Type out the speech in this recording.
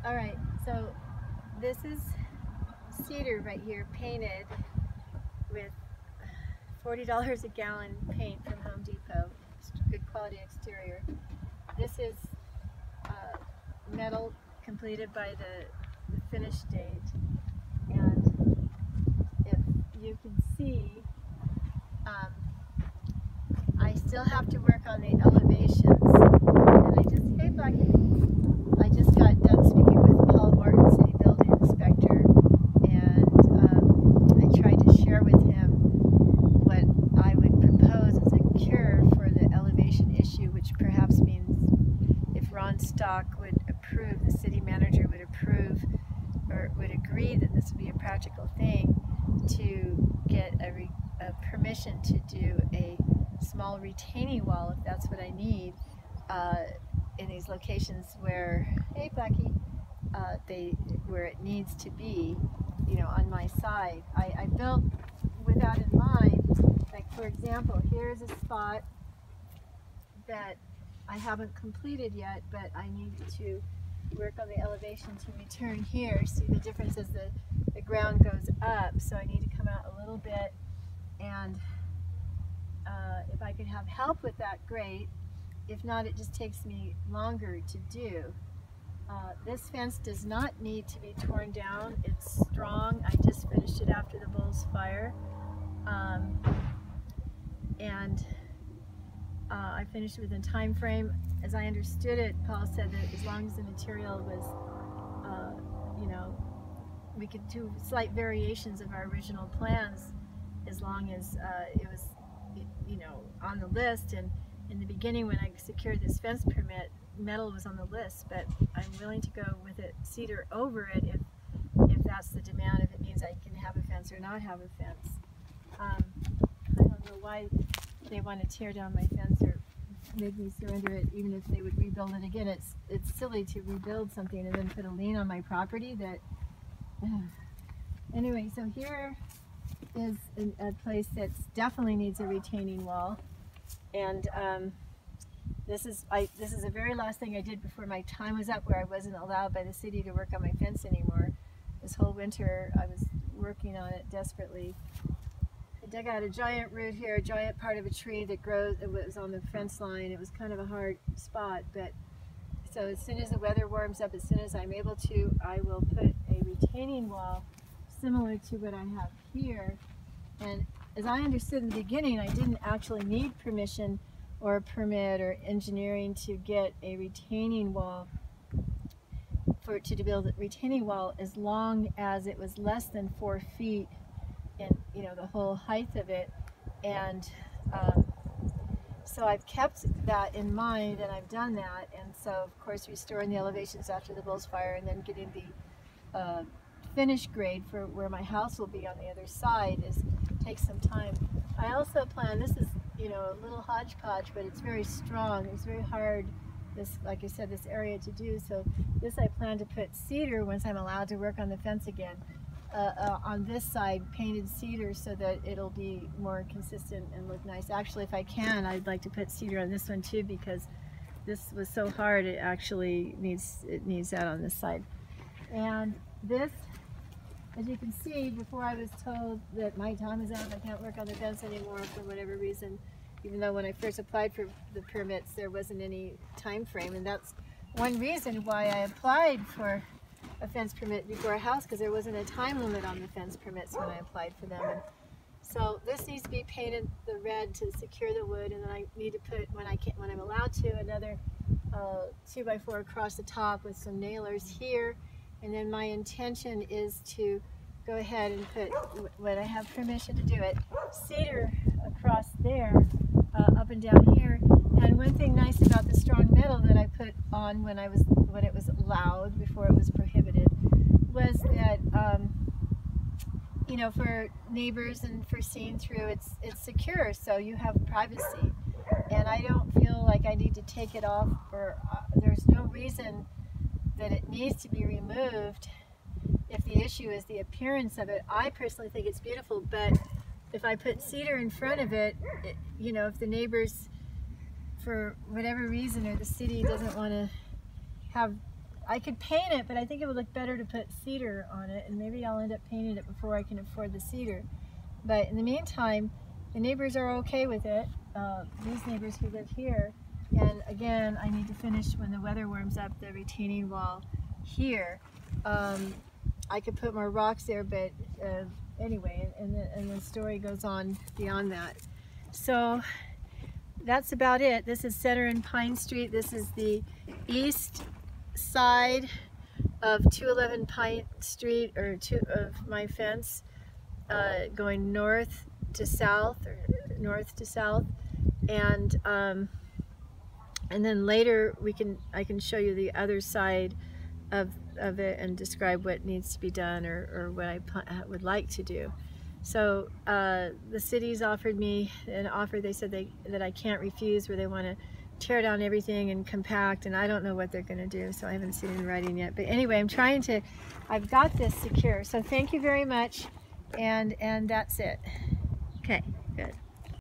All right, so this is cedar right here, painted with $40 a gallon paint from Home Depot. Good quality exterior. This is metal completed by the finish date, and if you can see, I still have to work on the elevations. And I just got done speaking with Paul Morton, City Building Inspector, and I tried to share with him what I would propose as a cure for the elevation issue, which perhaps means if Ron Stock would approve, the city manager would approve or would agree that this would be a practical thing, to get a permission to do a small retaining wall, if that's what I need, in these locations where, hey Blackie, where it needs to be, you know, on my side. I built with that in mind. Like, for example, here's a spot that I haven't completed yet, but I need to work on the elevation to return here. See the difference as the ground goes up, so I need to come out a little bit, and if I could have help with that, great. If not, it just takes me longer to do. This fence does not need to be torn down. It's strong. I just finished it after the BOLES fire. I finished it within time frame. As I understood it, Paul said that as long as the material was, you know, we could do slight variations of our original plans as long as it was, you know, on the list. And in the beginning, when I secured this fence permit, metal was on the list, but I'm willing to go with it cedar over it if that's the demand, if it means I can have a fence or not have a fence. I don't know why they want to tear down my fence or make me surrender it, even if they would rebuild it again. It's silly to rebuild something and then put a lien on my property. That anyway, so here is a place that definitely needs a retaining wall, and this is the very last thing I did before my time was up, where I wasn't allowed by the city to work on my fence anymore. This whole winter I was working on it desperately. I dug out a giant root here, a giant part of a tree that grows. It was on the fence line. It was kind of a hard spot, but so as soon as the weather warms up, as soon as I'm able to, I will put a retaining wall similar to what I have here. And as I understood in the beginning, I didn't actually need permission or a permit or engineering to get a retaining wall, to build a retaining wall, as long as it was less than 4 feet in, you know, the whole height of it. And so I've kept that in mind, and I've done that. And so, of course, restoring the elevations after the BOLES fire, and then getting the finish grade for where my house will be on the other side takes some time. I also plan, this is, you know, a little hodgepodge, but it's very strong. It's very hard, this, like I said, this area to do. So this I plan to put cedar once I'm allowed to work on the fence again. On this side, painted cedar, so that it'll be more consistent and look nice. Actually, if I can, I'd like to put cedar on this one too, because this was so hard, it actually needs that on this side. And this, as you can see, before I was told that my time is up, I can't work on the fence anymore for whatever reason, even though when I first applied for the permits there wasn't any time frame. And that's one reason why I applied for a fence permit before a house, because there wasn't a time limit on the fence permits when I applied for them. And so this needs to be painted the red to secure the wood, and then I need to put, when I'm allowed to, another 2x4 across the top with some nailers here. And then my intention is to go ahead and put, when I have permission to do it, cedar across there, up and down here. And one thing nice about the strong metal that I put on when it was allowed, before it was prohibited, was that you know, for neighbors and for seeing through, it's secure, so you have privacy. And I don't feel like I need to take it off, or there's no reason that it needs to be removed if the issue is the appearance of it. I personally think it's beautiful, but if I put cedar in front of it, you know, if the neighbors, for whatever reason, or the city doesn't want to have I could paint it, but I think it would look better to put cedar on it, and maybe I'll end up painting it before I can afford the cedar. But in the meantime, the neighbors are okay with it, these neighbors who live here. And again, I need to finish, when the weather warms up, the retaining wall here. I could put more rocks there, but anyway, and the story goes on beyond that. So that's about it. This is Center and Pine Street. This is the east side of 211 Pine Street, or of my fence, going north to south, or north to south, and then later I can show you the other side of it and describe what needs to be done, or what I would like to do. So the city's offered me an offer. They said that I can't refuse, where they want to tear down everything and compact, and I don't know what they're going to do, so I haven't seen it in writing yet. But anyway, I've got this secure. So thank you very much, and that's it. Okay, good.